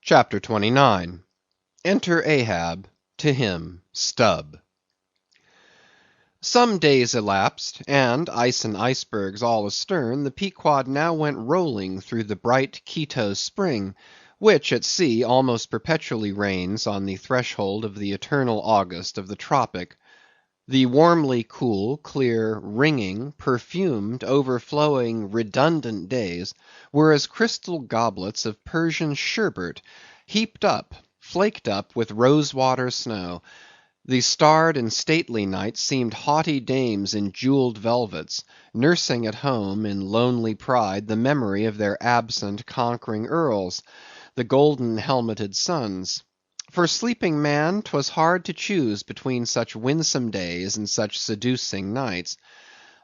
Chapter 29. Enter Ahab, to him Stubb. Some days elapsed, and, ice and icebergs all astern, the Pequod now went rolling through the bright Quito spring, which at sea almost perpetually reigns on the threshold of the eternal August of the tropic. The warmly cool, clear, ringing, perfumed, overflowing, redundant days were as crystal goblets of Persian sherbet, heaped up, flaked up with rose-water snow. The starred and stately nights seemed haughty dames in jewelled velvets, nursing at home in lonely pride the memory of their absent conquering earls, the golden helmeted suns. For sleeping man, 'twas hard to choose between such winsome days and such seducing nights.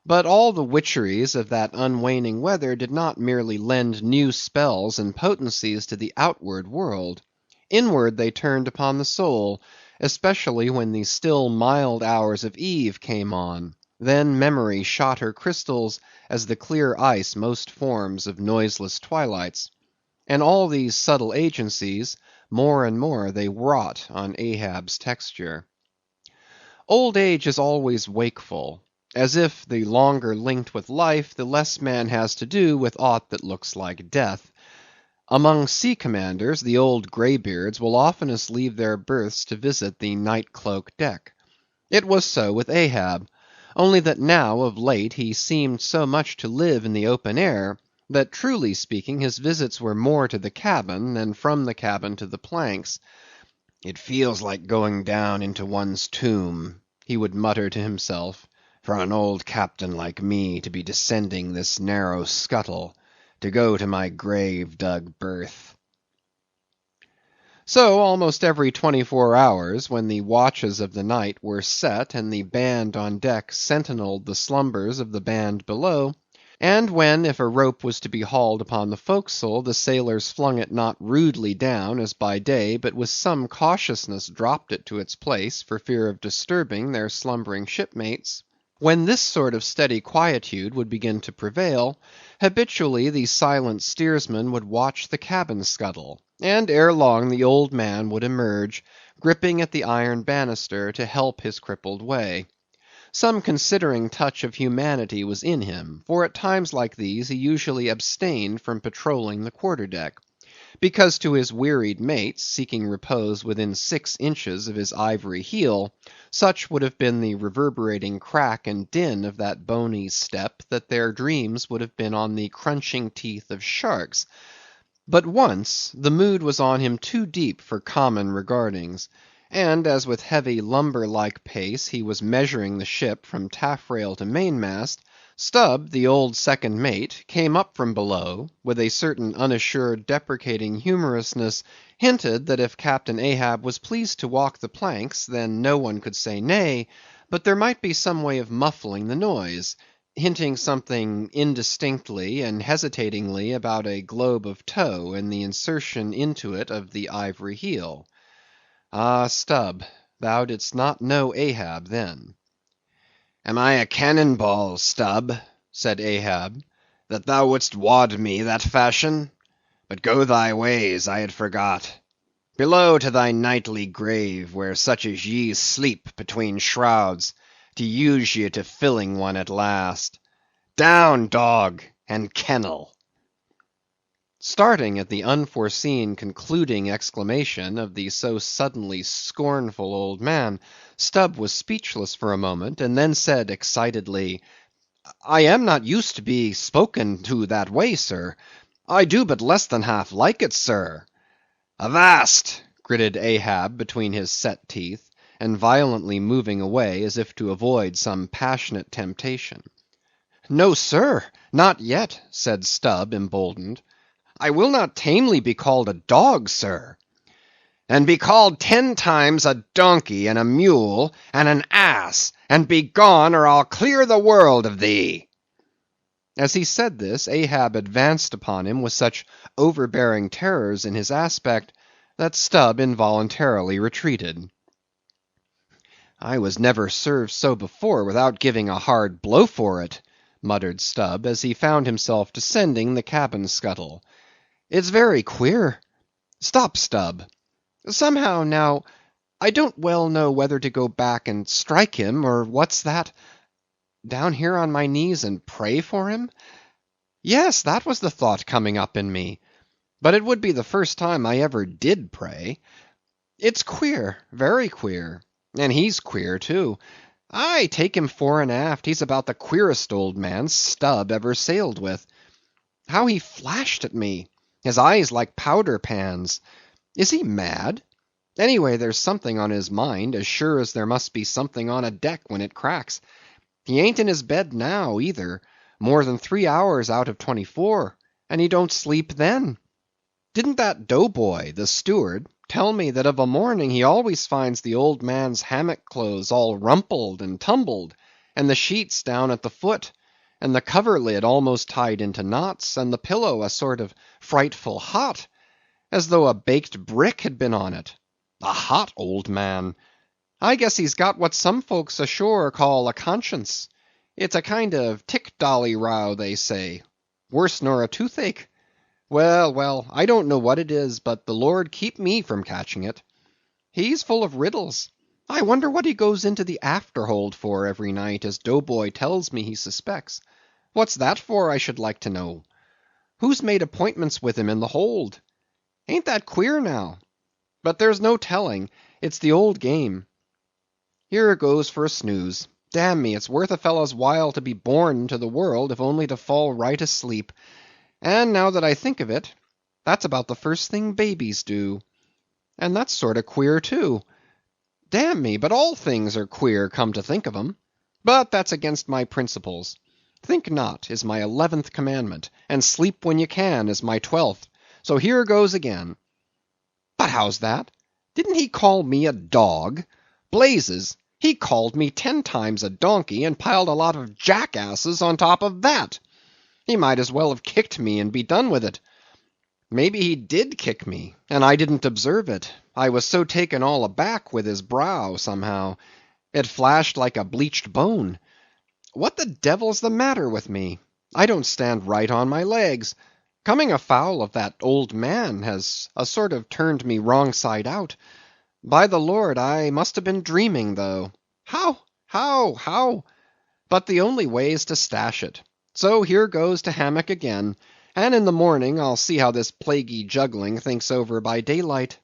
But all the witcheries of that unwaning weather did not merely lend new spells and potencies to the outward world. Inward they turned upon the soul, especially when the still mild hours of eve came on. Then memory shot her crystals as the clear ice most forms of noiseless twilights. And all these subtle agencies, more and more they wrought on Ahab's texture. Old age is always wakeful, as if, the longer linked with life, the less man has to do with aught that looks like death. Among sea commanders, the old greybeards will oftenest leave their berths to visit the night-cloak deck. It was so with Ahab, only that now of late he seemed so much to live in the open air, that truly speaking his visits were more to the cabin, than from the cabin to the planks. "It feels like going down into one's tomb," he would mutter to himself, "for an old captain like me to be descending this narrow scuttle, to go to my grave-dug berth." So almost every 24 hours, when the watches of the night were set, and the band on deck sentineled the slumbers of the band below, and when, if a rope was to be hauled upon the forecastle, the sailors flung it not rudely down as by day, but with some cautiousness dropped it to its place for fear of disturbing their slumbering shipmates; when this sort of steady quietude would begin to prevail, habitually the silent steersman would watch the cabin scuttle, and ere long the old man would emerge, gripping at the iron banister to help his crippled way. Some considering touch of humanity was in him, for at times like these he usually abstained from patrolling the quarter-deck, because to his wearied mates, seeking repose within 6 inches of his ivory heel, such would have been the reverberating crack and din of that bony step, that their dreams would have been on the crunching teeth of sharks. But once, the mood was on him too deep for common regardings; and as with heavy lumber-like pace he was measuring the ship from taffrail to mainmast, Stubb, the old second mate, came up from below, with a certain unassured deprecating humorousness, hinted that if Captain Ahab was pleased to walk the planks, then no one could say nay, but there might be some way of muffling the noise; hinting something indistinctly and hesitatingly about a globe of tow, and the insertion into it of the ivory heel. Ah, Stubb, thou didst not know Ahab then. "Am I a cannon ball, Stubb," said Ahab, "that thou wouldst wad me that fashion? But go thy ways, I had forgot. Below to thy nightly grave, where such as ye sleep between shrouds, to use ye to filling one at last. Down, dog, and kennel." Starting at the unforeseen concluding exclamation of the so suddenly scornful old man, Stubb was speechless for a moment, and then said excitedly, "I am not used to be spoken to that way, sir. I do but less than half like it, sir." "Avast!" gritted Ahab between his set teeth, and violently moving away as if to avoid some passionate temptation. "No, sir, not yet," said Stubb, emboldened. "I will not tamely be called a dog, sir." "Then be called 10 times a donkey, and a mule, and an ass, and begone, or I'll clear the world of thee." As he said this, Ahab advanced upon him with such overbearing terrors in his aspect, that Stubb involuntarily retreated. "I was never served so before without giving a hard blow for it," muttered Stubb, as he found himself descending the cabin scuttle. "It's very queer. Stop, Stubb. Somehow, now, I don't well know whether to go back and strike him, or what's that? Down here on my knees and pray for him? Yes, that was the thought coming up in me. But it would be the first time I ever did pray. It's queer, very queer. And he's queer, too. I take him fore and aft, he's about the queerest old man Stubb ever sailed with. How he flashed at me, his eyes like powder pans. Is he mad? Anyway, there's something on his mind, as sure as there must be something on a deck when it cracks. He ain't in his bed now, either, more than 3 hours out of 24, and he don't sleep then. Didn't that doughboy, the steward, tell me that of a morning he always finds the old man's hammock clothes all rumpled and tumbled, and the sheets down at the foot, and the coverlid almost tied into knots, and the pillow a sort of frightful hot, as though a baked brick had been on it. A hot old man! I guess he's got what some folks ashore call a conscience. It's a kind of tick-dolly row, they say. Worse nor a toothache. Well, well, I don't know what it is, but the Lord keep me from catching it. He's full of riddles. I wonder what he goes into the afterhold for every night, as Doughboy tells me he suspects. What's that for, I should like to know? Who's made appointments with him in the hold? Ain't that queer now? But there's no telling. It's the old game. Here goes for a snooze. Damn me, it's worth a fellow's while to be born into the world, if only to fall right asleep. And now that I think of it, that's about the first thing babies do. And that's sort of queer, too. Damn me, but all things are queer, come to think of 'em. But that's against my principles. Think not, is my 11th commandment, and sleep when you can is my 12th. So here goes again. But how's that? Didn't he call me a dog? Blazes! He called me 10 times a donkey, and piled a lot of jackasses on top of that. He might as well have kicked me and be done with it. Maybe he did kick me, and I didn't observe it. I was so taken all aback with his brow, somehow. It flashed like a bleached bone. What the devil's the matter with me? I don't stand right on my legs. Coming afoul of that old man has a sort of turned me wrong side out. By the Lord, I must have been dreaming, though. How? But the only way is to stash it. So here goes to hammock again, and in the morning I'll see how this plaguey juggling thinks over by daylight.